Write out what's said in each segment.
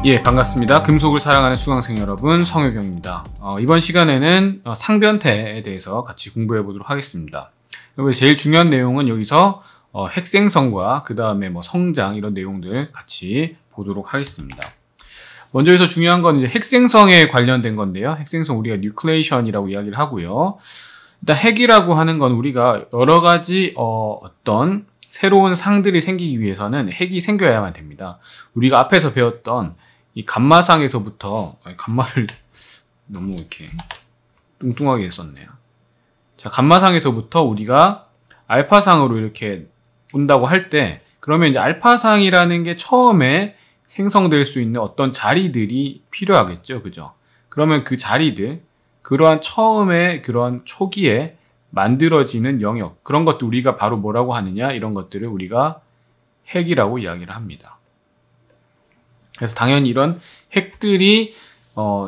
예, 반갑습니다. 금속을 사랑하는 수강생 여러분, 성효경입니다. 이번 시간에는 상변태에 대해서 같이 공부해 보도록 하겠습니다. 제일 중요한 내용은 여기서 핵생성과 그 다음에 성장 이런 내용들 같이 보도록 하겠습니다. 먼저 여기서 중요한 건 이제 핵생성에 관련된 건데요. 핵생성 우리가 뉴클레이션이라고 이야기를 하고요. 일단 핵이라고 하는 건 우리가 여러 가지 어떤 새로운 상들이 생기기 위해서는 핵이 생겨야만 됩니다. 우리가 앞에서 배웠던 이 감마상에서부터, 감마를 너무 이렇게 뚱뚱하게 썼네요. 자, 감마상에서부터 우리가 알파상으로 이렇게 온다고 할 때, 그러면 이제 알파상이라는 게 처음에 생성될 수 있는 어떤 자리들이 필요하겠죠. 그죠? 그러면 그 자리들, 그러한 처음에, 그러한 초기에 만들어지는 영역, 그런 것들 우리가 바로 뭐라고 하느냐, 이런 것들을 우리가 핵이라고 이야기를 합니다. 그래서 당연히 이런 핵들이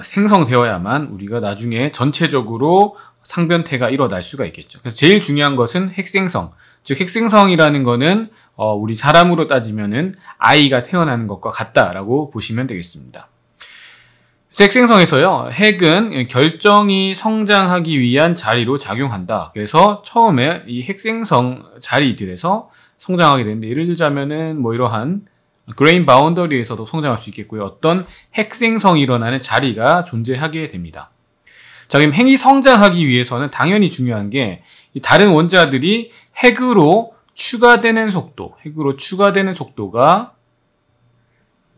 생성되어야만 우리가 나중에 전체적으로 상변태가 일어날 수가 있겠죠. 그래서 제일 중요한 것은 핵생성. 즉 핵생성이라는 거는 우리 사람으로 따지면은 아이가 태어나는 것과 같다라고 보시면 되겠습니다. 핵생성에서요, 핵은 결정이 성장하기 위한 자리로 작용한다. 그래서 처음에 이 핵생성 자리들에서 성장하게 되는데, 예를 들자면은 이러한 그레인 바운더리에서도 성장할 수 있겠고요. 어떤 핵생성이 일어나는 자리가 존재하게 됩니다. 자, 그럼 핵이 성장하기 위해서는 당연히 중요한 게 다른 원자들이 핵으로 추가되는 속도가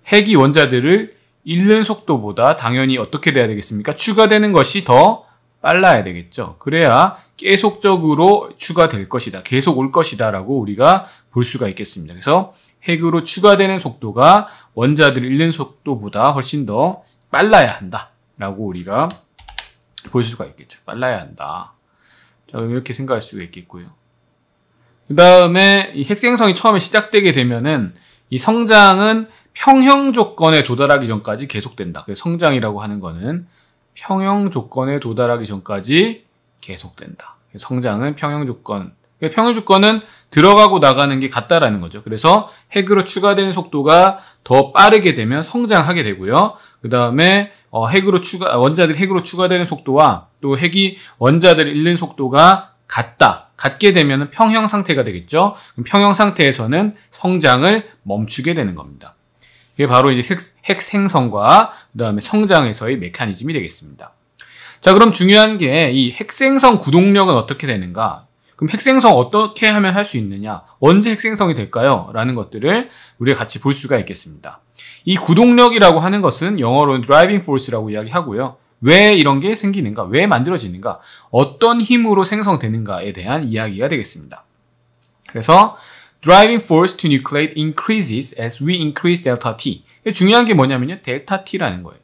핵이 원자들을 잃는 속도보다 당연히 어떻게 돼야 되겠습니까? 추가되는 것이 더 빨라야 되겠죠. 그래야 계속적으로 추가될 것이다. 계속 올 것이다 라고 우리가 볼 수가 있겠습니다. 그래서 핵으로 추가되는 속도가 원자들을 잃는 속도보다 훨씬 더 빨라야 한다 라고 우리가 볼 수가 있겠죠. 빨라야 한다. 자, 이렇게 생각할 수가 있겠고요. 그 다음에 이 핵생성이 처음에 시작되게 되면은 이 성장은 평형 조건에 도달하기 전까지 계속된다. 그래서 성장이라고 하는 거는 평형 조건에 도달하기 전까지 계속된다. 성장은 평형 조건. 평형 조건은 들어가고 나가는 게 같다라는 거죠. 그래서 핵으로 추가되는 속도가 더 빠르게 되면 성장하게 되고요. 그 다음에 원자들이 핵으로 추가되는 속도와 또 핵이 원자들을 잃는 속도가 같게 되면 평형 상태가 되겠죠. 그럼 평형 상태에서는 성장을 멈추게 되는 겁니다. 이게 바로 이제 핵 생성과 그 다음에 성장에서의 메커니즘이 되겠습니다. 자, 그럼 중요한 게 이 핵생성 구동력은 어떻게 되는가? 그럼 핵생성 어떻게 하면 할 수 있느냐? 언제 핵생성이 될까요? 라는 것들을 우리가 같이 볼 수가 있겠습니다. 이 구동력이라고 하는 것은 영어로는 driving force라고 이야기하고요. 왜 이런 게 생기는가? 왜 만들어지는가? 어떤 힘으로 생성되는가에 대한 이야기가 되겠습니다. 그래서 driving force to nucleate increases as we increase delta T. 중요한 게 뭐냐면요. 델타 T라는 거예요.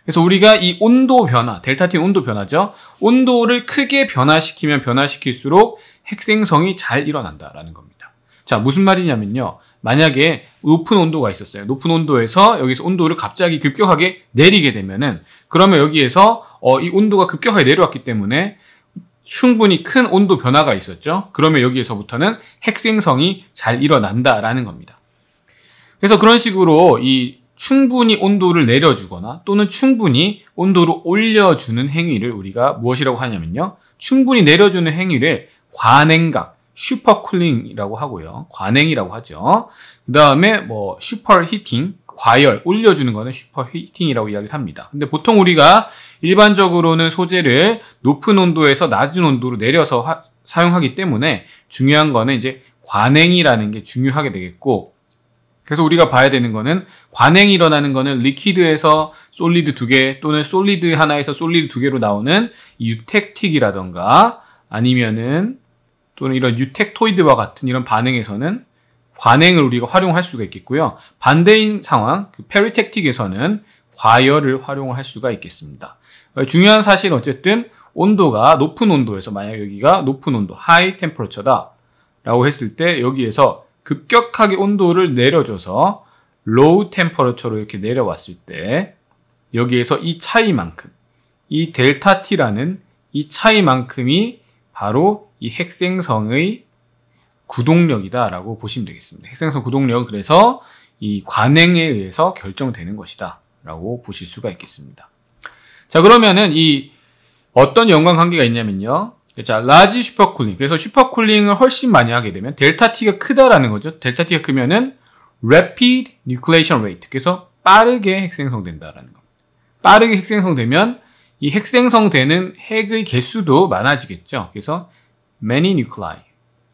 그래서 우리가 이 온도 변화, 델타 T는 온도 변화죠. 온도를 크게 변화시키면 변화시킬수록 핵생성이 잘 일어난다라는 겁니다. 자, 무슨 말이냐면요. 만약에 높은 온도가 있었어요. 높은 온도에서 여기서 온도를 갑자기 급격하게 내리게 되면은, 그러면 여기에서 이 온도가 급격하게 내려왔기 때문에 충분히 큰 온도 변화가 있었죠. 그러면 여기에서부터는 핵생성이 잘 일어난다라는 겁니다. 그래서 그런 식으로 이 충분히 온도를 내려주거나 또는 충분히 온도를 올려주는 행위를 우리가 무엇이라고 하냐면요. 충분히 내려주는 행위를 관행각, 슈퍼쿨링이라고 하고요. 관행이라고 하죠. 그 다음에 슈퍼히팅, 과열, 올려주는 거는 슈퍼히팅이라고 이야기를 합니다. 근데 보통 우리가 일반적으로는 소재를 높은 온도에서 낮은 온도로 내려서 사용하기 때문에 중요한 거는 이제 관행이라는 게 중요하게 되겠고, 그래서 우리가 봐야 되는 거는 관행이 일어나는 거는 리퀴드에서 솔리드 2개 또는 솔리드 하나에서 솔리드 2개로 나오는 유택틱이라던가 아니면은 또는 이런 유택토이드와 같은 이런 반응에서는 관행을 우리가 활용할 수가 있겠고요. 반대인 상황, 페리택틱에서는 과열을 활용을 할 수가 있겠습니다. 중요한 사실은 어쨌든 온도가 높은 온도에서, 만약 여기가 높은 온도, 하이 템퍼러처다 라고 했을 때 여기에서 급격하게 온도를 내려줘서 로우 템퍼러처로 이렇게 내려왔을 때 여기에서 이 차이만큼, 이 델타 T라는 이 차이만큼이 바로 이 핵생성의 구동력이다라고 보시면 되겠습니다. 핵생성 구동력은 그래서 이 관행에 의해서 결정되는 것이다 라고 보실 수가 있겠습니다. 자, 그러면은 이 어떤 연관관계가 있냐면요. 자, 라지 슈퍼쿨링. 그래서 슈퍼쿨링을 훨씬 많이 하게 되면 델타 T가 크다라는 거죠. 델타 T가 크면은 rapid nucleation rate. 그래서 빠르게 핵생성된다라는 겁니다. 빠르게 핵생성되면 이 핵생성되는 핵의 개수도 많아지겠죠. 그래서 many nuclei.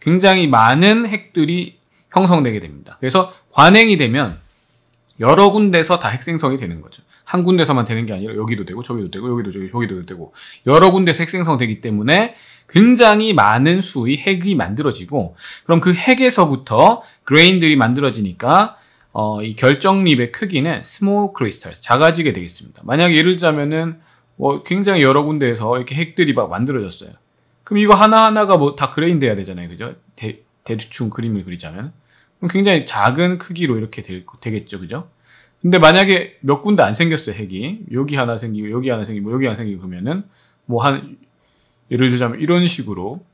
굉장히 많은 핵들이 형성되게 됩니다. 그래서 관행이 되면 여러 군데서 다 핵생성이 되는 거죠. 한 군데서만 되는 게 아니라 여기도 되고 저기도 되고 여기도 저기도 되고 여러 군데서 핵생성되기 때문에 굉장히 많은 수의 핵이 만들어지고 그럼 그 핵에서부터 그레인들이 만들어지니까 이 결정립의 크기는 small crystals, 작아지게 되겠습니다. 만약에 예를 들자면은 굉장히 여러 군데에서 이렇게 핵들이 막 만들어졌어요. 그럼 이거 하나하나가 다 그레인 돼야 되잖아요. 그죠? 대충 그림을 그리자면. 그럼 굉장히 작은 크기로 이렇게 되겠죠. 그죠? 근데 만약에 몇 군데 안 생겼어요, 핵이. 여기 하나 생기고, 여기 하나 생기고, 여기 하나 생기고, 그러면은, 예를 들자면 이런 식으로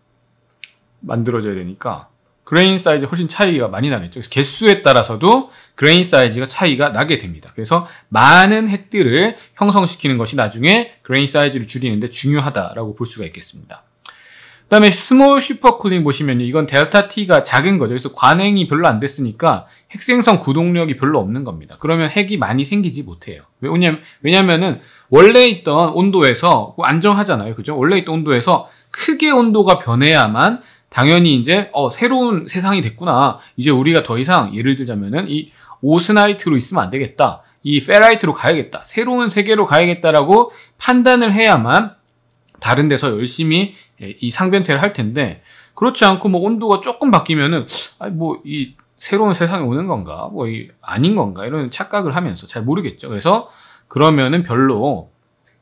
만들어져야 되니까, 그레인 사이즈 훨씬 차이가 많이 나겠죠. 그래서 개수에 따라서도 그레인 사이즈가 차이가 나게 됩니다. 그래서 많은 핵들을 형성시키는 것이 나중에 그레인 사이즈를 줄이는데 중요하다라고 볼 수가 있겠습니다. 그 다음에 스몰 슈퍼쿨링 보시면 이건 델타 T가 작은 거죠. 그래서 관행이 별로 안 됐으니까 핵생성 구동력이 별로 없는 겁니다. 그러면 핵이 많이 생기지 못해요. 왜냐면은 원래 있던 온도에서 안정하잖아요. 그죠? 원래 있던 온도에서 크게 온도가 변해야만 당연히 이제 새로운 세상이 됐구나. 이제 우리가 더 이상 예를 들자면은 이 오스나이트로 있으면 안 되겠다. 이 페라이트로 가야겠다. 새로운 세계로 가야겠다라고 판단을 해야만 다른 데서 열심히 이 상변태를 할 텐데 그렇지 않고 온도가 조금 바뀌면은 이 새로운 세상이 오는 건가 아닌 건가 이런 착각을 하면서 잘 모르겠죠. 그래서 그러면은 별로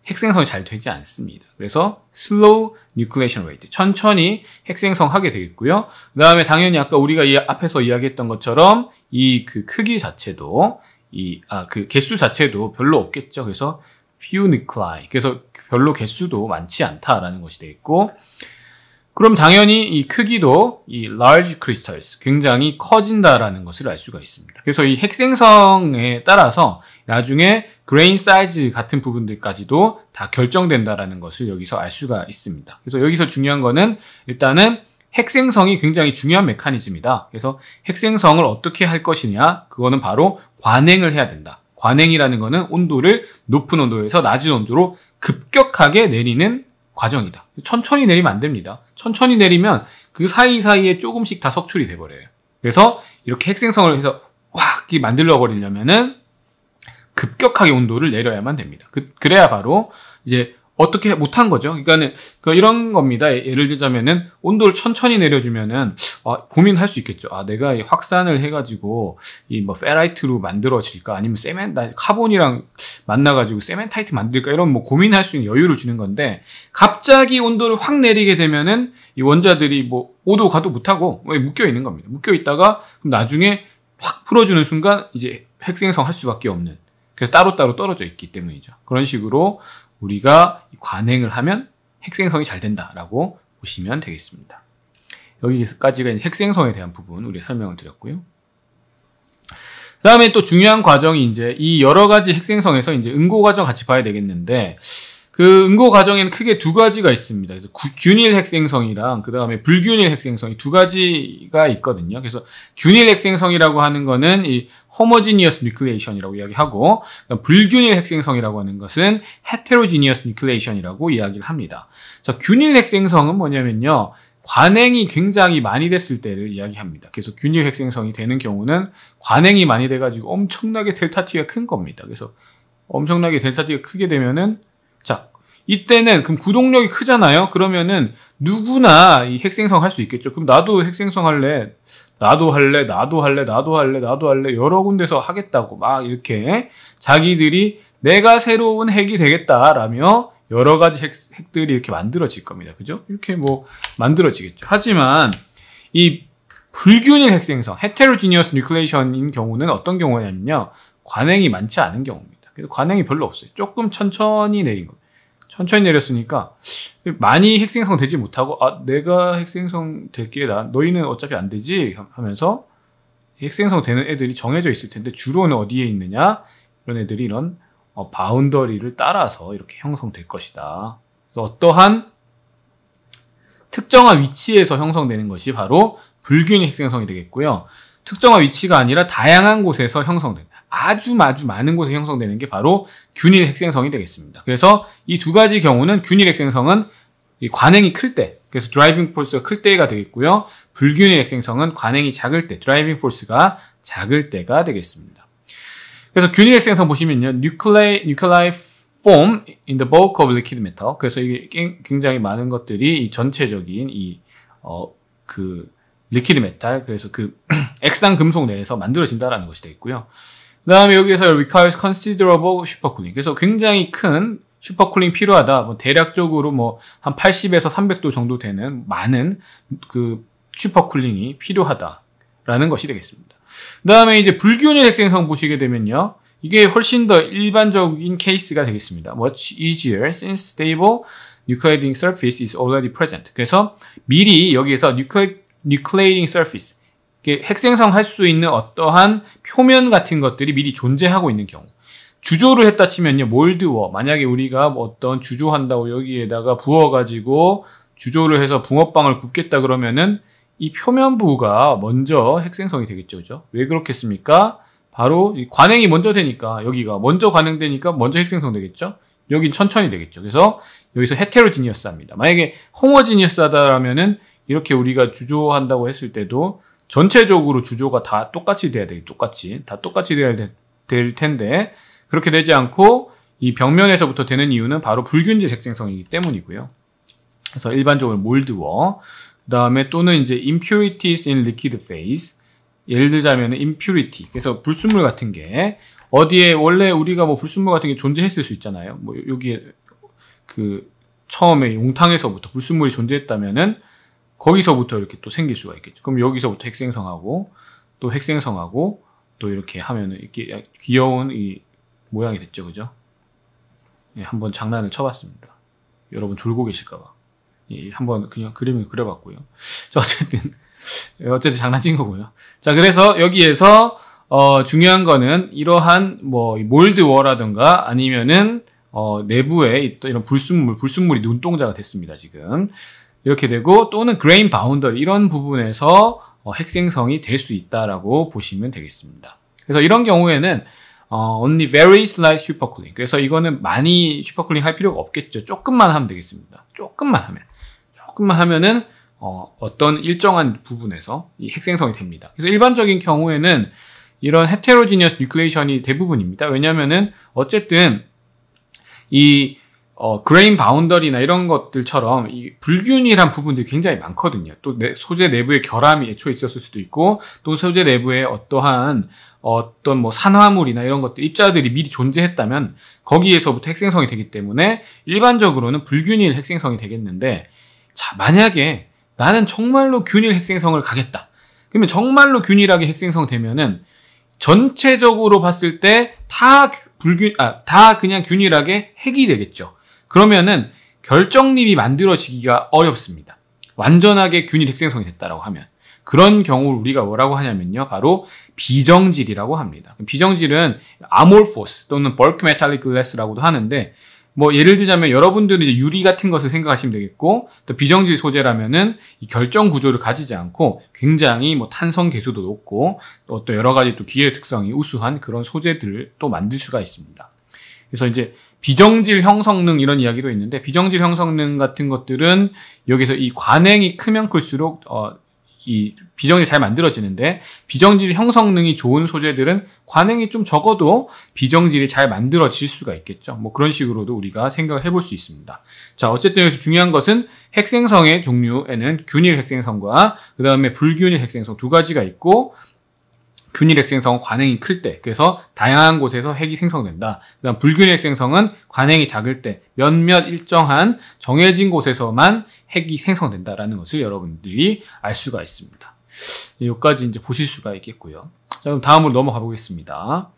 핵생성이 잘 되지 않습니다. 그래서 slow nucleation rate, 천천히 핵생성하게 되겠고요. 그 다음에 당연히 아까 우리가 앞에서 이야기했던 것처럼 이 그 크기 자체도 그 개수 자체도 별로 없겠죠. 그래서 few nuclei. 그래서 별로 개수도 많지 않다라는 것이 되겠고, 그럼 당연히 이 크기도 이 large crystals, 굉장히 커진다라는 것을 알 수가 있습니다. 그래서 이 핵생성에 따라서 나중에 grain size 같은 부분들까지도 다 결정된다라는 것을 여기서 알 수가 있습니다. 그래서 여기서 중요한 거는 일단은 핵생성이 굉장히 중요한 메커니즘이다. 그래서 핵생성을 어떻게 할 것이냐, 그거는 바로 관행을 해야 된다. 관행이라는 거는 온도를 높은 온도에서 낮은 온도로 급격하게 내리는 과정이다. 천천히 내리면 안 됩니다. 천천히 내리면 그 사이사이에 조금씩 다 석출이 돼버려요. 그래서 이렇게 핵생성을 해서 확 만들어 버리려면은 급격하게 온도를 내려야만 됩니다. 그래야 바로 이제 어떻게 못한 거죠. 그러니까는 이런 겁니다. 예를 들자면은 온도를 천천히 내려주면은 고민할 수 있겠죠. 내가 확산을 해가지고 페라이트로 만들어질까, 아니면 카본이랑 만나가지고 세멘타이트 만들까, 이런 고민할 수 있는 여유를 주는 건데, 갑자기 온도를 확 내리게 되면은 이 원자들이 5도 가도 못하고 묶여 있는 겁니다. 묶여 있다가 그럼 나중에 확 풀어주는 순간 이제 핵생성 할 수밖에 없는. 그래서 따로따로 떨어져 있기 때문이죠. 그런 식으로 우리가 관행을 하면 핵생성이 잘 된다라고 보시면 되겠습니다. 여기까지가 핵생성에 대한 부분 우리 설명을 드렸고요. 그 다음에 또 중요한 과정이 이제 이 여러 가지 핵생성에서 이제 응고 과정 같이 봐야 되겠는데, 그 응고 과정에는 크게 두 가지가 있습니다. 그래서 균일 핵생성이랑 그 다음에 불균일 핵생성이 두 가지가 있거든요. 그래서 균일 핵생성이라고 하는 거는 이 homogeneous nucleation이라고 이야기하고, 불균일 핵생성이라고 하는 것은 heterogeneous nucleation이라고 이야기를 합니다. 자, 균일 핵생성은 뭐냐면요, 관행이 굉장히 많이 됐을 때를 이야기합니다. 그래서 균일 핵생성이 되는 경우는 관행이 많이 돼가지고 엄청나게 델타 T가 큰 겁니다. 그래서 엄청나게 델타 T가 크게 되면은, 자, 이때는 그럼 구동력이 크잖아요. 그러면은 누구나 이 핵생성 할 수 있겠죠. 그럼 나도 핵생성 할래. 나도 할래. 여러 군데서 하겠다고 막 이렇게 자기들이 내가 새로운 핵이 되겠다라며 여러 가지 핵들이 이렇게 만들어질 겁니다. 그죠? 이렇게 만들어지겠죠. 하지만 이 불균일 핵생성, heterogeneous nucleation인 경우는 어떤 경우냐면요, 관행이 많지 않은 경우입니다. 그래서 관행이 별로 없어요. 조금 천천히 내린 겁니다. 천천히 내렸으니까 많이 핵생성 되지 못하고, 내가 핵생성 될게 너희는 어차피 안 되지 하면서 핵생성 되는 애들이 정해져 있을 텐데 주로는 어디에 있느냐, 이런 애들이 이런 바운더리를 따라서 이렇게 형성될 것이다. 그래서 어떠한 특정한 위치에서 형성되는 것이 바로 불균일 핵생성이 되겠고요. 특정한 위치가 아니라 다양한 곳에서 형성된다. 아주 많은 곳에 형성되는 게 바로 균일 핵생성이 되겠습니다. 그래서 이 두 가지 경우는 균일 핵생성은 관행이 클 때, 그래서 드라이빙 포스가 클 때가 되겠고요. 불균일 핵생성은 관행이 작을 때, 드라이빙 포스가 작을 때가 되겠습니다. 그래서 균일 핵생성 보시면요. nuclei form in the bulk of liquid metal. 그래서 이게 굉장히 많은 것들이 이 전체적인 리퀴드 메탈, 그래서 액상 금속 내에서 만들어진다라는 것이 되겠고요. 그 다음에 여기에서 requires considerable supercooling. 그래서 굉장히 큰 슈퍼쿨링 필요하다. 대략적으로 한 80에서 300도 정도 되는 많은 슈퍼쿨링이 필요하다라는 것이 되겠습니다. 그 다음에 이제 불균일 핵생성 보시게 되면요. 이게 훨씬 더 일반적인 케이스가 되겠습니다. Much easier since stable nucleating surface is already present. 그래서 미리 여기에서 nucleating surface, 핵생성할 수 있는 어떠한 표면 같은 것들이 미리 존재하고 있는 경우. 주조를 했다 치면요, 몰드워. 만약에 우리가 어떤 주조한다고 여기에다가 부어가지고 주조를 해서 붕어빵을 굽겠다 그러면은 이 표면부가 먼저 핵생성이 되겠죠, 그죠? 왜 그렇겠습니까? 바로 관행이 먼저 되니까, 여기가 먼저 관행되니까 먼저 핵생성 되겠죠? 여긴 천천히 되겠죠. 그래서 여기서 헤테로지니어스합니다. 만약에 호모지니어스하다라면은 이렇게 우리가 주조한다고 했을 때도 전체적으로 주조가 다 똑같이 돼야 돼요. 다 똑같이 돼야 될 텐데, 그렇게 되지 않고 이 벽면에서부터 되는 이유는 바로 불균질 핵생성이기 때문이고요. 그래서 일반적으로 몰드워, 그 다음에 또는 이제 impurities in liquid phase. 예를 들자면 impurity. 그래서 불순물 같은 게 어디에 원래 우리가 불순물 같은 게 존재했을 수 있잖아요. 여기에 처음에 용탕에서부터 불순물이 존재했다면은 거기서부터 이렇게 또 생길 수가 있겠죠. 그럼 여기서부터 핵생성하고 또 핵생성하고 또 이렇게 하면은 이렇게 귀여운 이 모양이 됐죠, 그죠? 예, 한번 장난을 쳐봤습니다. 여러분 졸고 계실까봐. 예, 한번 그냥 그림을 그려봤고요. 자, 어쨌든 장난친 거고요. 자, 그래서 여기에서 중요한 거는 이러한 몰드워라든가 아니면은 내부에 있던 이런 불순물이 눈동자가 됐습니다, 지금. 이렇게 되고 또는 grain boundary 이런 부분에서 핵생성이 될 수 있다라고 보시면 되겠습니다. 그래서 이런 경우에는 only very slight supercooling. 그래서 이거는 많이 슈퍼쿨링 할 필요가 없겠죠. 조금만 하면 되겠습니다. 조금만 하면은 어떤 일정한 부분에서 이 핵생성이 됩니다. 그래서 일반적인 경우에는 이런 heterogeneous nucleation이 대부분입니다. 왜냐면은 어쨌든 이 grain boundary나 이런 것들처럼 이 불균일한 부분들이 굉장히 많거든요. 또 소재 내부에 결함이 애초에 있었을 수도 있고, 또 소재 내부에 어떤 산화물이나 이런 것들, 입자들이 미리 존재했다면 거기에서부터 핵생성이 되기 때문에 일반적으로는 불균일 핵생성이 되겠는데, 자, 만약에 나는 정말로 균일 핵생성을 가겠다. 그러면 정말로 균일하게 핵생성되면은 전체적으로 봤을 때 다 그냥 균일하게 핵이 되겠죠. 그러면은 결정립이 만들어지기가 어렵습니다. 완전하게 균일 핵생성이 됐다라고 하면. 그런 경우를 우리가 뭐라고 하냐면요. 바로 비정질이라고 합니다. 비정질은 amorphous 또는 bulk metallic glass라고도 하는데, 예를 들자면 여러분들은 이제 유리 같은 것을 생각하시면 되겠고, 또 비정질 소재라면은 이 결정 구조를 가지지 않고 굉장히 탄성 계수도 높고 또 여러 가지 또 기계 특성이 우수한 그런 소재들을 또 만들 수가 있습니다. 그래서 이제 비정질 형성능 이런 이야기도 있는데, 비정질 형성능 같은 것들은 여기서 이 관행이 크면 클수록 이 비정질이 잘 만들어지는데, 비정질 형성능이 좋은 소재들은 관행이 좀 적어도 비정질이 잘 만들어질 수가 있겠죠. 그런 식으로도 우리가 생각을 해볼 수 있습니다. 자, 어쨌든 여기서 중요한 것은 핵생성의 종류에는 균일 핵생성과 그 다음에 불균일 핵생성 두 가지가 있고, 균일 핵생성은 관행이 클 때, 그래서 다양한 곳에서 핵이 생성된다. 그다음 불균일 핵생성은 관행이 작을 때 몇몇 일정한 정해진 곳에서만 핵이 생성된다라는 것을 여러분들이 알 수가 있습니다. 여기까지 이제 보실 수가 있겠고요. 자, 그럼 다음으로 넘어가 보겠습니다.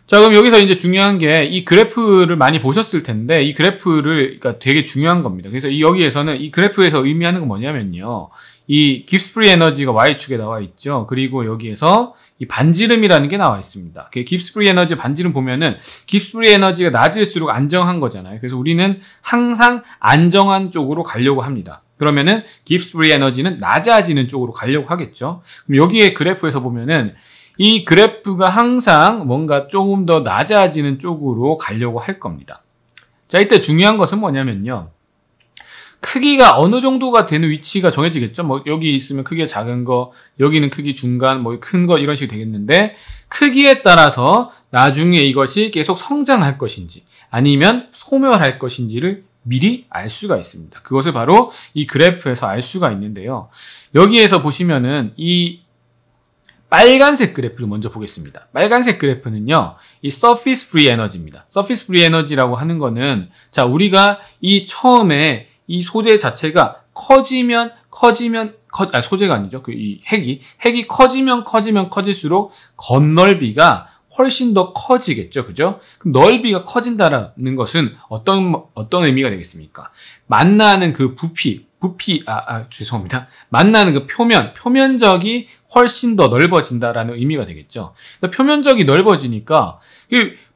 자, 그럼 여기서 이제 중요한 게 이 그래프를 많이 보셨을 텐데, 이 그래프를, 그러니까 되게 중요한 겁니다. 그래서 여기에서는 이 그래프에서 의미하는 건 뭐냐면요. 이 깁스 프리 에너지가 Y축에 나와 있죠. 그리고 여기에서 이 반지름이라는 게 나와 있습니다. 깁스 프리 에너지 반지름 보면은 깁스 프리 에너지가 낮을수록 안정한 거잖아요. 그래서 우리는 항상 안정한 쪽으로 가려고 합니다. 그러면은 깁스 프리 에너지는 낮아지는 쪽으로 가려고 하겠죠. 그럼 여기에 그래프에서 보면은 이 그래프가 항상 뭔가 조금 더 낮아지는 쪽으로 가려고 할 겁니다. 자, 이때 중요한 것은 뭐냐면요. 크기가 어느 정도가 되는 위치가 정해지겠죠. 뭐 여기 있으면 크기가 작은 거, 여기는 크기 중간, 뭐 큰 거 이런 식이 되겠는데 크기에 따라서 나중에 이것이 계속 성장할 것인지 아니면 소멸할 것인지를 미리 알 수가 있습니다. 그것을 바로 이 그래프에서 알 수가 있는데요. 여기에서 보시면은 이 빨간색 그래프를 먼저 보겠습니다. 빨간색 그래프는요, 이 surface free energy입니다. surface free energy라고 하는 거는, 자, 우리가 이 처음에 이 소재 자체가 소재가 아니죠. 이 핵이 커지면 커질수록 겉넓이가 훨씬 더 커지겠죠. 그죠? 그럼 넓이가 커진다라는 것은 어떤 의미가 되겠습니까? 만나는 그 죄송합니다. 만나는 그 표면적이 훨씬 더 넓어진다라는 의미가 되겠죠. 표면적이 넓어지니까,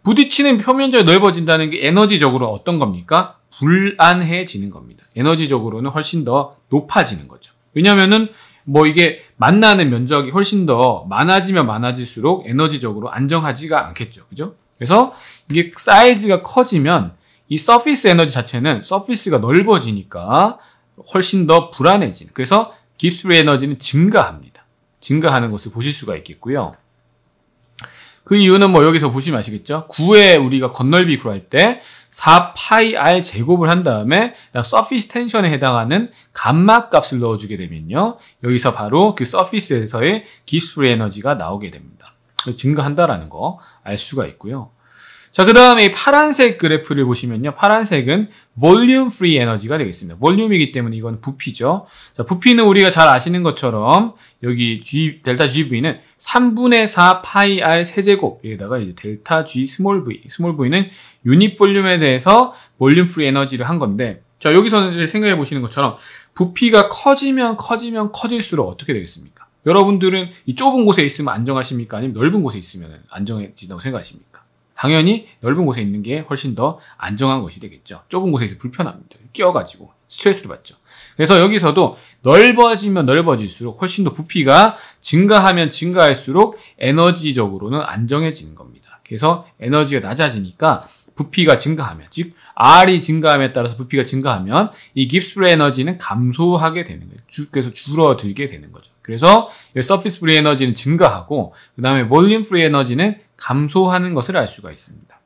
부딪히는 표면적이 넓어진다는 게 에너지적으로 어떤 겁니까? 불안해지는 겁니다. 에너지적으로는 훨씬 더 높아지는 거죠. 왜냐면은, 이게 만나는 면적이 훨씬 더 많아지면 많아질수록 에너지적으로 안정하지가 않겠죠. 그죠? 그래서 이게 사이즈가 커지면 이 서피스 에너지 자체는 서피스가 넓어지니까 훨씬 더 불안해지는. 그래서 깁스 프리 에너지는 증가합니다. 증가하는 것을 보실 수가 있겠고요. 그 이유는 여기서 보시면 아시겠죠? 9에 우리가 겉넓이 구할 때 4파이 제곱을 한 다음에 서피스 텐션에 해당하는 감마 값을 넣어주게 되면요. 여기서 바로 그 서피스에서의 깁스 프리 에너지가 나오게 됩니다. 증가한다라는 거 알 수가 있고요. 자, 그 다음에 이 파란색 그래프를 보시면요. 파란색은 볼륨 프리 에너지가 되겠습니다. 볼륨이기 때문에 이건 부피죠. 자, 부피는 우리가 잘 아시는 것처럼 여기 델타 GV는 3분의 4 파이 R 세제곱에다가 이제 델타 G 스몰 V는 유닛 볼륨에 대해서 볼륨 프리 에너지를 한 건데, 자, 여기서는 이제 생각해 보시는 것처럼 부피가 커지면 커질수록 어떻게 되겠습니까? 여러분들은 이 좁은 곳에 있으면 안정하십니까? 아니면 넓은 곳에 있으면 안정해진다고 생각하십니까? 당연히 넓은 곳에 있는 게 훨씬 더 안정한 것이 되겠죠. 좁은 곳에 있으면 불편합니다. 끼어가지고 스트레스를 받죠. 그래서 여기서도 넓어지면 넓어질수록 훨씬 더 부피가 증가하면 증가할수록 에너지적으로는 안정해지는 겁니다. 그래서 에너지가 낮아지니까 부피가 증가하면, 즉 R이 증가함에 따라서 부피가 증가하면 이 깁스 프리 에너지는 감소하게 되는 거예요. 그래서 줄어들게 되는 거죠. 그래서 서피스 프리 에너지는 증가하고 그 다음에 볼륨 프리 에너지는 감소하는 것을 알 수가 있습니다.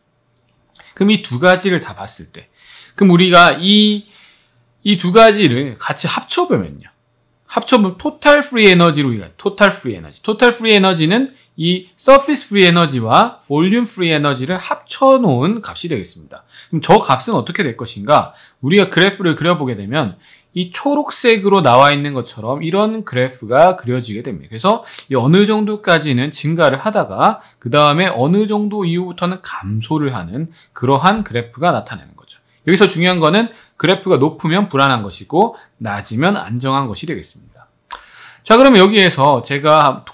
그럼 이 두 가지를 다 봤을 때, 그럼 우리가 이 두 가지를 같이 합쳐보면요. 토탈 프리 에너지로 토탈 프리 에너지는 이 서피스 프리 에너지와 볼륨 프리 에너지를 합쳐놓은 값이 되겠습니다. 그럼 저 값은 어떻게 될 것인가? 우리가 그래프를 그려보게 되면 이 초록색으로 나와 있는 것처럼 이런 그래프가 그려지게 됩니다. 그래서 이 어느 정도까지는 증가를 하다가 그 다음에 어느 정도 이후부터는 감소를 하는 그러한 그래프가 나타나는 거죠. 여기서 중요한 거는 그래프가 높으면 불안한 것이고 낮으면 안정한 것이 되겠습니다. 자, 그러면 여기에서 제가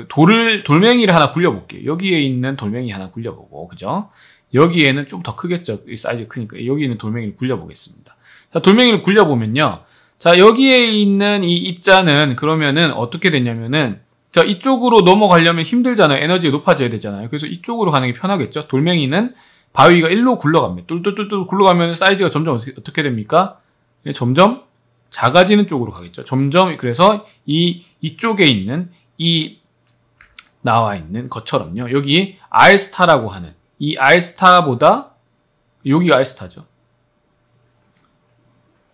돌멩이를 하나 굴려볼게요. 여기에 있는 돌멩이 하나 굴려보고, 그죠? 여기에는 좀 더 크겠죠? 이 사이즈 크니까. 여기 있는 돌멩이를 굴려보겠습니다. 자, 돌멩이를 굴려보면요. 자, 여기에 있는 이 입자는 그러면은 어떻게 됐냐면은, 자, 이쪽으로 넘어가려면 힘들잖아요. 에너지가 높아져야 되잖아요. 그래서 이쪽으로 가는 게 편하겠죠? 돌멩이는 바위가 일로 굴러갑니다. 뚫뚫뚫 굴러가면 사이즈가 점점 어떻게 됩니까? 점점 작아지는 쪽으로 가겠죠. 점점, 그래서 이쪽에 있는 나와 있는 것처럼요. 여기 R스타라고 하는 이 R스타보다, 여기가 R스타죠.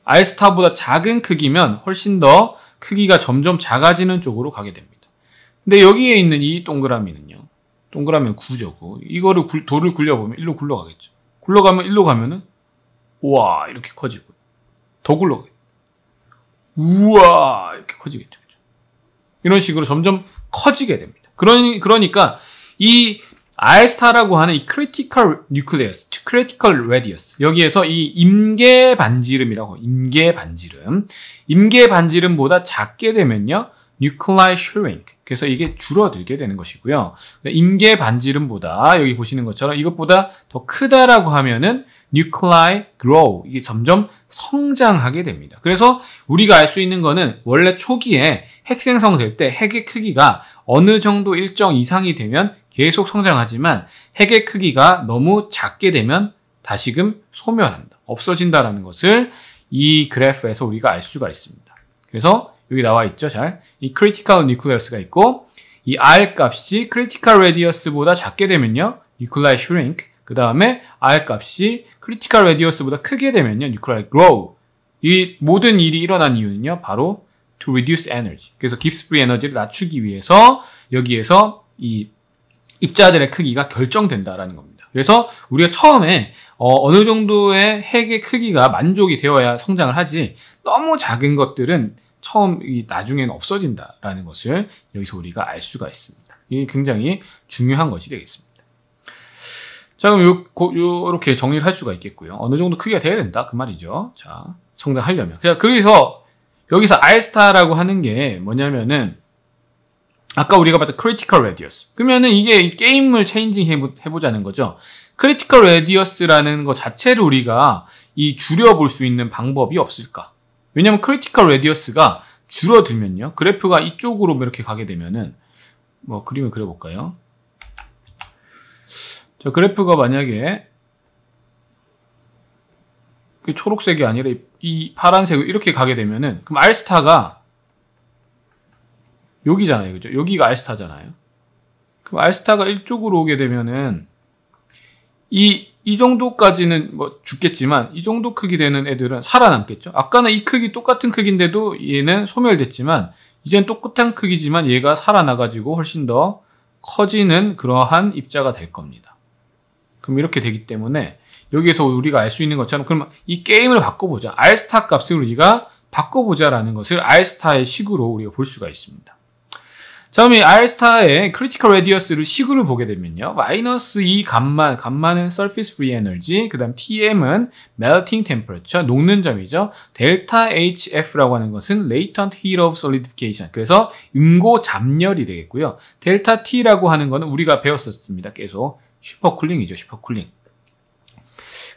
R스타보다 작은 크기면 훨씬 더 크기가 점점 작아지는 쪽으로 가게 됩니다. 근데 여기에 있는 이 동그라미는요. 동그라미는 9죠. 이거를 돌을 굴려보면 일로 굴러가겠죠. 굴러가면 일로 가면은 우와 이렇게 커지고 더 굴러가요. 우와 이렇게 커지겠죠. 이런 식으로 점점 커지게 됩니다. 그러니까 이 R스타라고 하는 이 critical nucleus, critical radius. 여기에서 이 임계 반지름이라고, 임계 반지름보다 작게 되면요, nuclei shrink. 그래서 이게 줄어들게 되는 것이고요. 임계 반지름보다, 여기 보시는 것처럼 이것보다 더 크다라고 하면은 nuclei grow. 이게 점점 성장하게 됩니다. 그래서 우리가 알 수 있는 거는 원래 초기에 핵 생성될 때 핵의 크기가 어느 정도 일정 이상이 되면 계속 성장하지만 핵의 크기가 너무 작게 되면 다시금 소멸한다. 없어진다라는 것을 이 그래프에서 우리가 알 수가 있습니다. 그래서 여기 나와 있죠, 잘. 이 critical nucleus가 있고, 이 R 값이 critical radius보다 작게 되면요, nuclei shrink. 그 다음에 R 값이 critical radius보다 크게 되면요, nuclei grow. 이 모든 일이 일어난 이유는요, 바로 to reduce energy. 그래서 깁스 프리 에너지를 낮추기 위해서 여기에서 이 입자들의 크기가 결정된다라는 겁니다. 그래서 우리가 처음에 어느 정도의 핵의 크기가 만족이 되어야 성장을 하지, 너무 작은 것들은 나중에는 없어진다라는 것을 여기서 우리가 알 수가 있습니다. 이게 굉장히 중요한 것이 되겠습니다. 자, 그럼 요렇게 정리를 할 수가 있겠고요. 어느 정도 크기가 돼야 된다. 그 말이죠. 자, 성장하려면. 그래서 여기서 R스타라고 하는 게 뭐냐면은, 아까 우리가 봤던 critical radius. 그러면은 이게 게임을 체인징 해보자는 거죠. critical radius라는 것 자체를 우리가 줄여볼 수 있는 방법이 없을까? 왜냐면 critical radius가 줄어들면요, 그래프가 이쪽으로 이렇게 가게 되면은, 뭐 그림을 그려볼까요? 저 그래프가 만약에 초록색이 아니라 이 파란색으로 이렇게 가게 되면은, 그럼 R스타가 여기잖아요, 그죠? 여기가 R스타잖아요. 그럼 R스타가 이쪽으로 오게 되면은 이 정도까지는 뭐 죽겠지만, 이 정도 크기 되는 애들은 살아남겠죠? 아까는 이 크기 똑같은 크기인데도 얘는 소멸됐지만, 이제는 똑같은 크기지만 얘가 살아나가지고 훨씬 더 커지는 그러한 입자가 될 겁니다. 그럼 이렇게 되기 때문에 여기에서 우리가 알 수 있는 것처럼, 그러면 이 게임을 바꿔보자. R스타 값을 우리가 바꿔보자라는 것을 R스타의 식으로 우리가 볼 수가 있습니다. 자, 그럼 이 R스타의 critical radius를 식으로 보게 되면요, 마이너스 2 감마는 surface free energy, 그 다음 TM은 melting temperature, 녹는 점이죠. 델타 HF라고 하는 것은 latent heat of solidification. 그래서 응고 잠열이 되겠고요. 델타 T라고 하는 거는 우리가 배웠었습니다. 계속 슈퍼쿨링이죠, 슈퍼쿨링.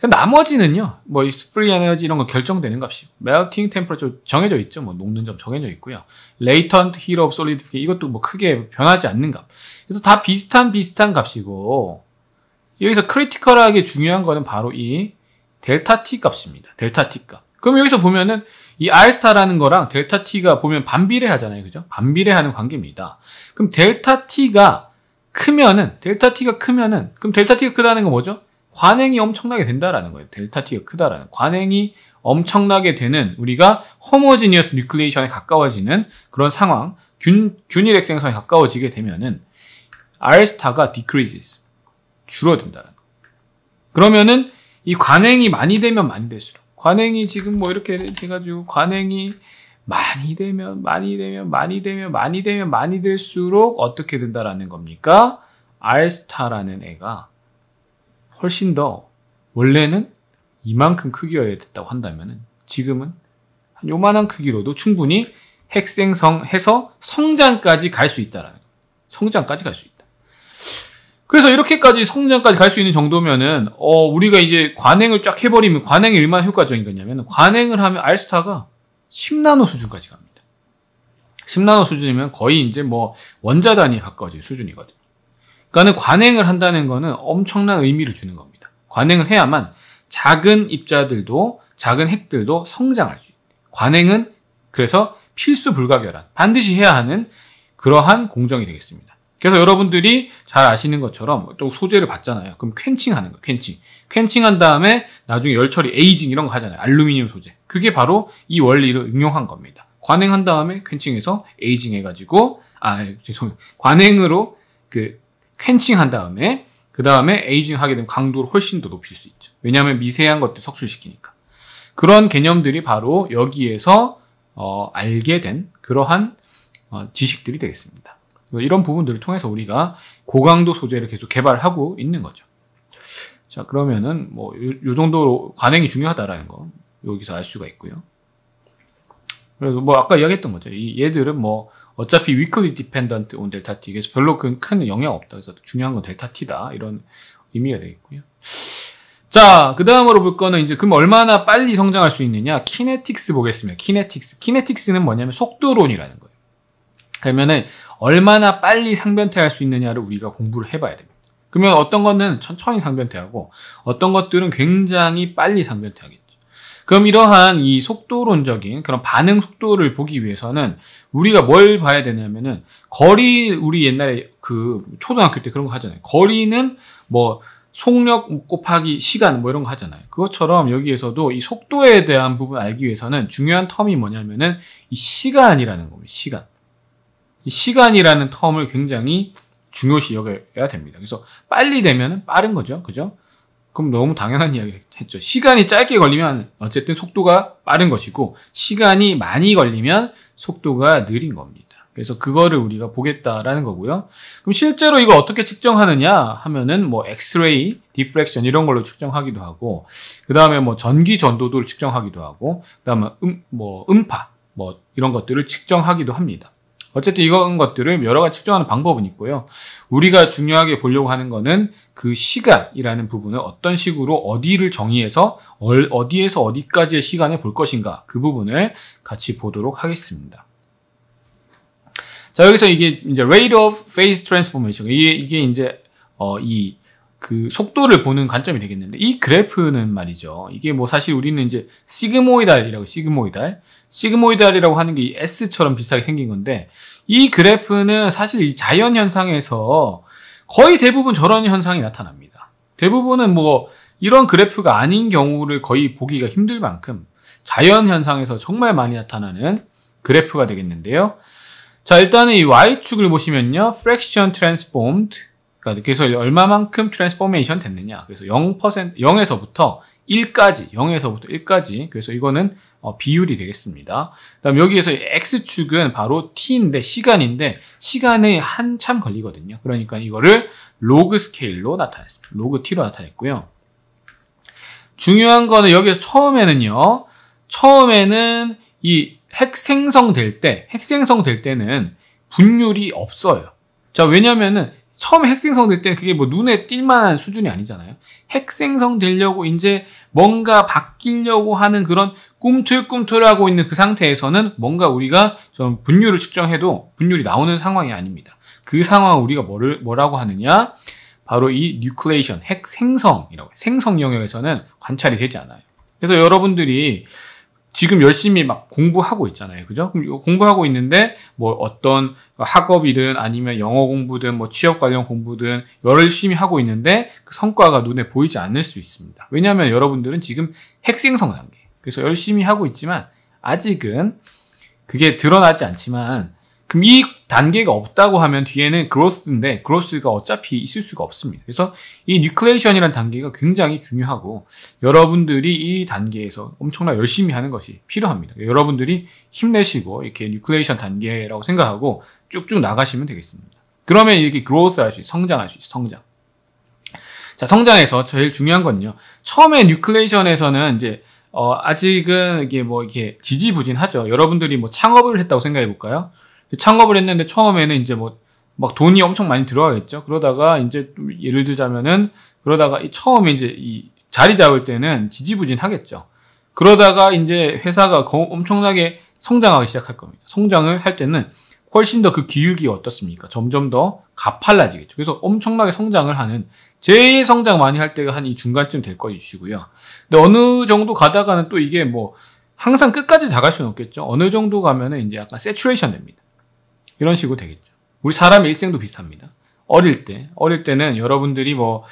나머지는요, 뭐, 이 free energy 이런 거 결정되는 값이, melting temperature 정해져 있죠. 뭐, 녹는 점 정해져 있고요. latent heat of solidification, 이것도 뭐 크게 변하지 않는 값. 그래서 다 비슷한 값이고, 여기서 크리티컬하게 중요한 거는 바로 이 델타 T 값입니다. 델타 T 값. 그럼 여기서 보면은, 이 R스타라는 거랑 델타 T가 보면 반비례 하잖아요. 그죠? 반비례하는 관계입니다. 그럼 델타 T가 크면은, 그럼 델타 T가 크다는 건 뭐죠? 관행이 엄청나게 된다라는 거예요. 델타 T가 크다라는. 관행이 엄청나게 되는, 우리가 homogeneous nucleation에 가까워지는 그런 상황, 균일핵 생성에 가까워지게 되면은 R스타가 decreases. 줄어든다라는 거예요. 그러면은 이 관행이 많이 되면 많이 될수록, 관행이 지금 뭐 이렇게 돼가지고 관행이 많이 되면 많이 될수록 어떻게 된다라는 겁니까? R스타라는 애가 훨씬 더, 원래는 이만큼 크기여야 됐다고 한다면은 지금은 한 요만한 크기로도 충분히 핵생성해서 성장까지 갈 수 있다라는 거예요. 성장까지 갈 수 있다. 그래서 이렇게까지 성장까지 갈 수 있는 정도면은 우리가 이제 관행을 쫙 해버리면 관행이 얼마나 효과적인 거냐면, 관행을 하면 R스타가 10나노 수준까지 갑니다. 10나노 수준이면 거의 이제 뭐 원자 단위에 가까워질 수준이거든요. 그러니까는 관행을 한다는 거는 엄청난 의미를 주는 겁니다. 관행을 해야만 작은 입자들도, 작은 핵들도 성장할 수 있다. 관행은 그래서 필수 불가결한, 반드시 해야 하는 그러한 공정이 되겠습니다. 그래서 여러분들이 잘 아시는 것처럼 또 소재를 받잖아요. 그럼 퀸칭하는 거예요. 퀸칭한 다음에 나중에 열 처리, 에이징 이런 거 하잖아요. 알루미늄 소재. 그게 바로 이 원리를 응용한 겁니다. 관행한 다음에 퀸칭해서 에이징 해가지고, 관행으로 퀸칭한 다음에, 그 다음에 에이징 하게 되면 강도를 훨씬 더 높일 수 있죠. 왜냐하면 미세한 것들 석출시키니까. 그런 개념들이 바로 여기에서 알게 된 그러한 지식들이 되겠습니다. 이런 부분들을 통해서 우리가 고강도 소재를 계속 개발하고 있는 거죠. 자, 그러면은 뭐 요 정도로 관행이 중요하다라는 거 여기서 알 수가 있고요. 그래서 뭐 아까 이야기했던 거죠. 이 얘들은 뭐 어차피 weakly dependent on delta t, 그래서 별로 큰 영향 없다. 그래서 중요한 건 델타 t다, 이런 의미가 되겠고요. 자, 그 다음으로 볼 거는 이제 그럼 얼마나 빨리 성장할 수 있느냐? 키네틱스 보겠습니다. 키네틱스는 뭐냐면 속도론이라는 거예요. 그러면은 얼마나 빨리 상변태할 수 있느냐를 우리가 공부를 해봐야 됩니다. 그러면 어떤 거는 천천히 상변태하고 어떤 것들은 굉장히 빨리 상변태하겠죠. 그럼 이러한 이 속도론적인 그런 반응 속도를 보기 위해서는 우리가 뭘 봐야 되냐면은 거리, 우리 옛날에 그 초등학교 때 그런 거 하잖아요. 거리는 뭐 속력 곱하기 시간 뭐 이런 거 하잖아요. 그것처럼 여기에서도 이 속도에 대한 부분 알기 위해서는 중요한 텀이 뭐냐면은 이 시간이라는 겁니다. 시간. 이 시간이라는 텀을 굉장히 중요시 여겨야 됩니다. 그래서 빨리 되면은 빠른 거죠. 그죠? 그럼 너무 당연한 이야기 했죠. 시간이 짧게 걸리면 어쨌든 속도가 빠른 것이고, 시간이 많이 걸리면 속도가 느린 겁니다. 그래서 그거를 우리가 보겠다라는 거고요. 그럼 실제로 이거 어떻게 측정하느냐 하면은 뭐 엑스레이, 디프렉션 이런 걸로 측정하기도 하고, 그 다음에 뭐 전기 전도도를 측정하기도 하고, 그 다음에 음파 뭐 이런 것들을 측정하기도 합니다. 어쨌든 이런 것들을 여러 가지 측정하는 방법은 있고요. 우리가 중요하게 보려고 하는 거는 그 시간이라는 부분을 어떤 식으로 어디를 정의해서 어디에서 어디까지의 시간을 볼 것인가, 그 부분을 같이 보도록 하겠습니다. 자, 여기서 이게 이제 rate of phase transformation, 이게 이제 그 속도를 보는 관점이 되겠는데, 이 그래프는 말이죠. 이게 뭐 사실 우리는 이제 시그모이달이라고 하는 게 이 S처럼 비슷하게 생긴 건데, 이 그래프는 사실 이 자연 현상에서 거의 대부분 저런 현상이 나타납니다. 대부분은 뭐 이런 그래프가 아닌 경우를 거의 보기가 힘들 만큼 자연 현상에서 정말 많이 나타나는 그래프가 되겠는데요. 자, 일단은 이 Y축을 보시면요. fraction transformed, 그래서 얼마만큼 트랜스포메이션 됐느냐. 그래서 0에서부터 1까지. 그래서 이거는 비율이 되겠습니다. 그다음 여기에서 X축은 바로 T인데, 시간인데, 시간에 한참 걸리거든요. 그러니까 이거를 로그 스케일로 나타냈습니다. 로그 T로 나타냈고요. 중요한 거는 여기서 처음에는 이 핵 생성될 때는 분율이 없어요. 자, 왜냐면은 처음에 핵 생성될 때는 그게 뭐 눈에 띌 만한 수준이 아니잖아요. 핵 생성되려고 이제 뭔가 바뀌려고 하는 그런 꿈틀꿈틀하고 있는 그 상태에서는 뭔가 우리가 좀 분율을 측정해도 분율이 나오는 상황이 아닙니다. 그 상황을 우리가 뭐라고 하느냐? 바로 이 뉴클레이션, 핵 생성이라고 해요. 생성 영역에서는 관찰이 되지 않아요. 그래서 여러분들이 지금 열심히 막 공부하고 있잖아요. 그죠? 그럼 공부하고 있는데, 뭐 어떤 학업이든 아니면 영어 공부든 뭐 취업 관련 공부든 열심히 하고 있는데 그 성과가 눈에 보이지 않을 수 있습니다. 왜냐하면 여러분들은 지금 핵생성 단계. 그래서 열심히 하고 있지만 아직은 그게 드러나지 않지만, 그럼 이 단계가 없다고 하면 뒤에는 growth인데 growth가 어차피 있을 수가 없습니다. 그래서 이 nucleation이라는 단계가 굉장히 중요하고 여러분들이 이 단계에서 엄청나게 열심히 하는 것이 필요합니다. 여러분들이 힘내시고 이렇게 nucleation 단계라고 생각하고 쭉쭉 나가시면 되겠습니다. 그러면 이렇게 growth 할 수 있어요. 성장할 수 있어요. 성장. 자, 성장에서 제일 중요한 건요. 처음에 nucleation에서는 이제 아직은 이게 뭐 이렇게 지지부진하죠. 여러분들이 뭐 창업을 했다고 생각해 볼까요? 창업을 했는데 처음에는 이제 뭐 막 돈이 엄청 많이 들어가겠죠. 그러다가 이제 예를 들자면은 그러다가 처음에 이제 이 자리 잡을 때는 지지부진하겠죠. 그러다가 이제 회사가 엄청나게 성장하기 시작할 겁니다. 성장을 할 때는 훨씬 더 그 기울기가 어떻습니까? 점점 더 가팔라지겠죠. 그래서 엄청나게 성장을 하는, 제일 성장 많이 할 때가 한 이 중간쯤 될 것이고요. 근데 어느 정도 가다가는 또 이게 뭐 항상 끝까지 다 갈 수는 없겠죠. 어느 정도 가면은 이제 약간 세츄레이션 됩니다. 이런 식으로 되겠죠. 우리 사람의 일생도 비슷합니다. 어릴 때는 여러분들이 뭐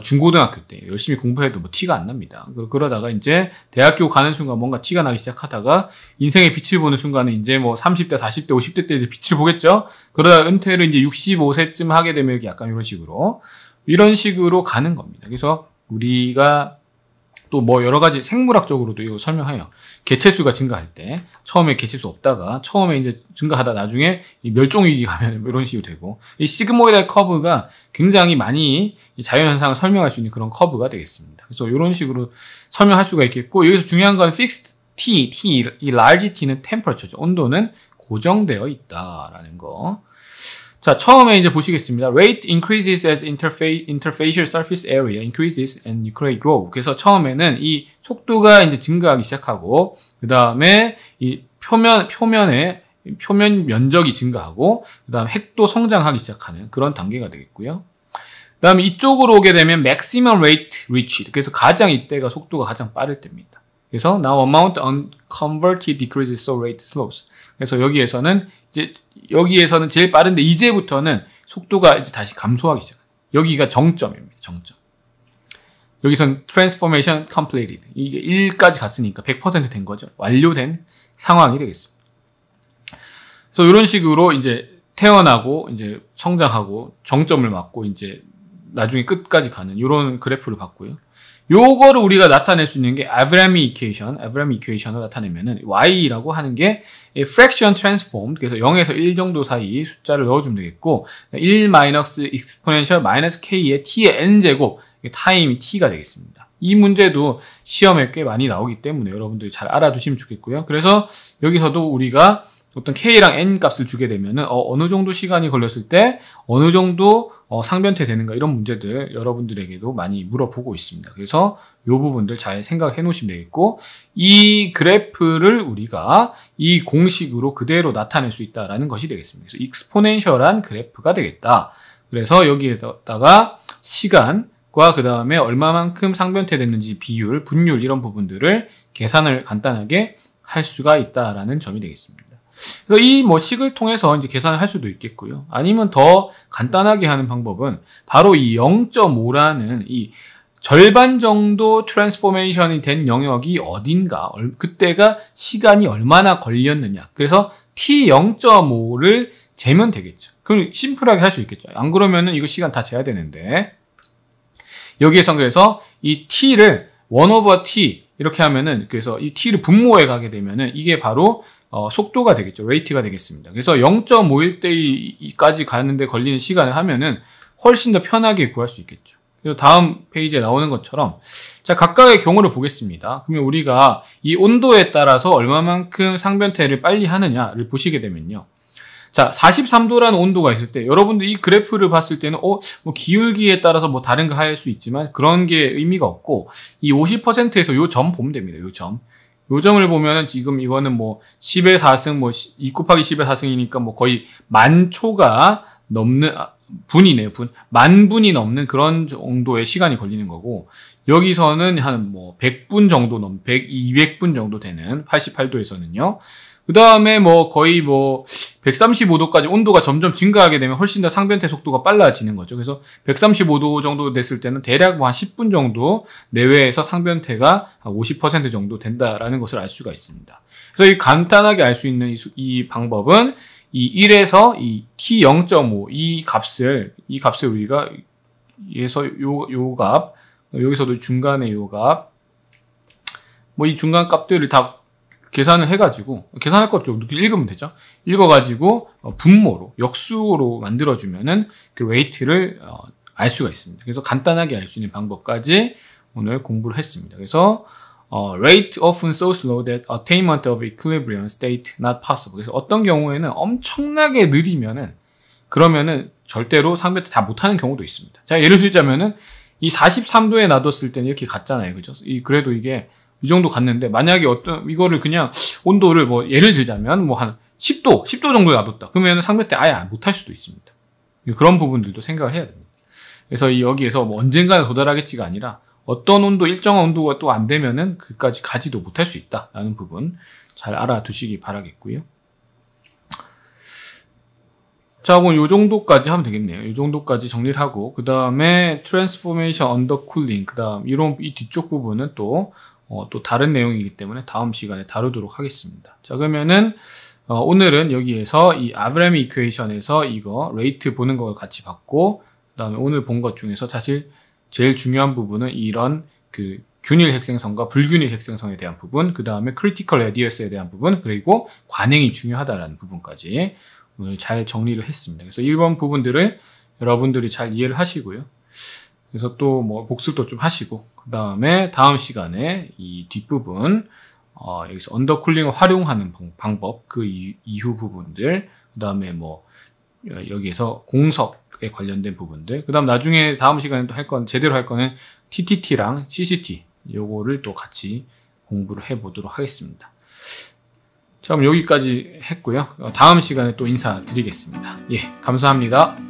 중고등학교 때 열심히 공부해도 뭐 티가 안 납니다. 그러다가 이제 대학교 가는 순간 뭔가 티가 나기 시작하다가 인생의 빛을 보는 순간은 이제 뭐 30대, 40대, 50대 때 이제 빛을 보겠죠. 그러다가 은퇴를 이제 65세쯤 하게 되면 약간 이런 식으로 가는 겁니다. 그래서 우리가 또 뭐 여러 가지 생물학적으로도 이거 설명해요. 개체수가 증가할 때 처음에 개체수 없다가 처음에 이제 증가하다 나중에 이 멸종위기 가면 이런 식으로 되고 이 시그모이달 커브가 굉장히 많이 이 자연현상을 설명할 수 있는 그런 커브가 되겠습니다. 그래서 이런 식으로 설명할 수가 있겠고 여기서 중요한 건 fixed T, 이 large T는 temperature죠. 온도는 고정되어 있다라는 거. 자, 처음에 이제 보시겠습니다. Rate increases as interfacial surface area increases and nuclei grow. 그래서 처음에는 이 속도가 이제 증가하기 시작하고, 그 다음에 이 표면 면적이 증가하고, 그 다음에 핵도 성장하기 시작하는 그런 단계가 되겠고요. 그 다음에 이쪽으로 오게 되면 maximum rate reached. 그래서 가장 이때가 속도가 가장 빠를 때입니다. 그래서 now amount unconverted decreases so rate slows. 그래서 여기에서는 제일 빠른데 이제부터는 속도가 이제 다시 감소하기 시작합니다. 여기가 정점입니다. 정점. 여기선 transformation completed. 이게 1까지 갔으니까 100% 된 거죠. 완료된 상황이 되겠습니다. 그래서 이런 식으로 이제 태어나고 이제 성장하고 정점을 맞고 이제 나중에 끝까지 가는 이런 그래프를 봤고요. 요거를 우리가 나타낼 수 있는 게 아브라함이 이퀘이션을 나타내면은 y라고 하는 게 fraction transformed. 그래서 0에서 1 정도 사이 숫자를 넣어주면 되겠고 1 마이너스 exponential 마이너스 k의 t의 n제곱 타임 t가 되겠습니다. 이 문제도 시험에 꽤 많이 나오기 때문에 여러분들이 잘 알아두시면 좋겠고요. 그래서 여기서도 우리가 어떤 k랑 n 값을 주게 되면은 어느 정도 시간이 걸렸을 때 어느 정도 상변태 되는가 이런 문제들 여러분들에게도 많이 물어보고 있습니다. 그래서 이 부분들 잘 생각해 놓으시면 되겠고 이 그래프를 우리가 이 공식으로 그대로 나타낼 수 있다라는 것이 되겠습니다. 그래서 익스포넨셜한 그래프가 되겠다. 그래서 여기에다가 시간과 그 다음에 얼마만큼 상변태 됐는지 비율, 분율 이런 부분들을 계산을 간단하게 할 수가 있다라는 점이 되겠습니다. 그래서 이 식을 통해서 이제 계산을 할 수도 있겠고요. 아니면 더 간단하게 하는 방법은 바로 이 0.5라는 이 절반 정도 트랜스포메이션이 된 영역이 어딘가, 그때가 시간이 얼마나 걸렸느냐. 그래서 t 0.5를 재면 되겠죠. 그럼 심플하게 할 수 있겠죠. 안 그러면은 이거 시간 다 재야 되는데 여기에서 그래서 이 t를 1/t 이렇게 하면은 그래서 이 t를 분모해 가게 되면은 이게 바로 속도가 되겠죠. 레이트가 되겠습니다. 그래서 0.51대까지 가는데 걸리는 시간을 하면은 훨씬 더 편하게 구할 수 있겠죠. 그래서 다음 페이지에 나오는 것처럼 자, 각각의 경우를 보겠습니다. 그러면 우리가 이 온도에 따라서 얼마만큼 상변태를 빨리 하느냐를 보시게 되면요. 자, 43도라는 온도가 있을 때 여러분들 이 그래프를 봤을 때는 뭐 기울기에 따라서 뭐 다른 거 할 수 있지만 그런 게 의미가 없고 이 50%에서 요 점 보면 됩니다. 요 점. 요 점을 보면은 지금 이거는 뭐 10의 4승 2 곱하기 10의 4승이니까 뭐 거의 만초가 넘는 분이네요. 만 분이 넘는 그런 정도의 시간이 걸리는 거고 여기서는 한 뭐 100분 정도 200분 정도 되는 88도에서는요. 그 다음에 뭐 거의 135도까지 온도가 점점 증가하게 되면 훨씬 더 상변태 속도가 빨라지는 거죠. 그래서 135도 정도 됐을 때는 대략 한 10분 정도 내외에서 상변태가 한 50% 정도 된다라는 것을 알 수가 있습니다. 그래서 이 간단하게 알 수 있는 이 방법은 이 1에서 이 t 0.5 이 값을 우리가 에서 요 값, 여기서도 중간에 요 값, 이 중간 값들을 다 계산을 해가지고, 계산할 것 좀 읽으면 되죠? 읽어가지고, 분모로, 역수로 만들어주면은 그 레이트를 알 수가 있습니다. 그래서 간단하게 알 수 있는 방법까지 오늘 공부를 했습니다. 그래서, rate often so slow that attainment of equilibrium state not possible. 그래서 어떤 경우에는 엄청나게 느리면은, 그러면은 절대로 상변태 다 못하는 경우도 있습니다. 자, 예를 들자면은, 이 43도에 놔뒀을 때는 이렇게 갔잖아요. 그죠? 그래도 이게, 이 정도 갔는데, 만약에 이거를 그냥 온도를 예를 들자면, 한 10도 정도에 놔뒀다. 그러면 상변태 아예 못할 수도 있습니다. 그런 부분들도 생각을 해야 됩니다. 그래서 여기에서 언젠가는 도달하겠지가 아니라, 어떤 온도, 일정한 온도가 또 안 되면은, 그까지 가지도 못할 수 있다라는 부분 잘 알아두시기 바라겠고요. 자, 그럼 요 정도까지 하면 되겠네요. 요 정도까지 정리를 하고, 그 다음에, 트랜스포메이션 언더 쿨링, 그 다음, 이 뒤쪽 부분은 또 다른 내용이기 때문에 다음 시간에 다루도록 하겠습니다. 자, 그러면은, 오늘은 여기에서 이 아브라함 이퀘이션에서 이거, 레이트 보는 걸 같이 봤고, 그 다음에 오늘 본 것 중에서 사실 제일 중요한 부분은 이런 균일 핵생성과 불균일 핵생성에 대한 부분, 그 다음에 크리티컬 레디어스에 대한 부분, 그리고 관행이 중요하다라는 부분까지 오늘 잘 정리를 했습니다. 그래서 1번 부분들을 여러분들이 잘 이해를 하시고요. 그래서 또 뭐 복습도 좀 하시고, 그 다음에 다음 시간에 이 뒷부분, 여기서 언더쿨링을 활용하는 방법, 그 이후 부분들, 그 다음에 뭐 여기에서 공석에 관련된 부분들, 그 다음 나중에 다음 시간에 또 제대로 할 거는 TTT랑 CCT, 요거를 또 같이 공부를 해보도록 하겠습니다. 자, 그럼 여기까지 했고요. 다음 시간에 또 인사드리겠습니다. 예, 감사합니다.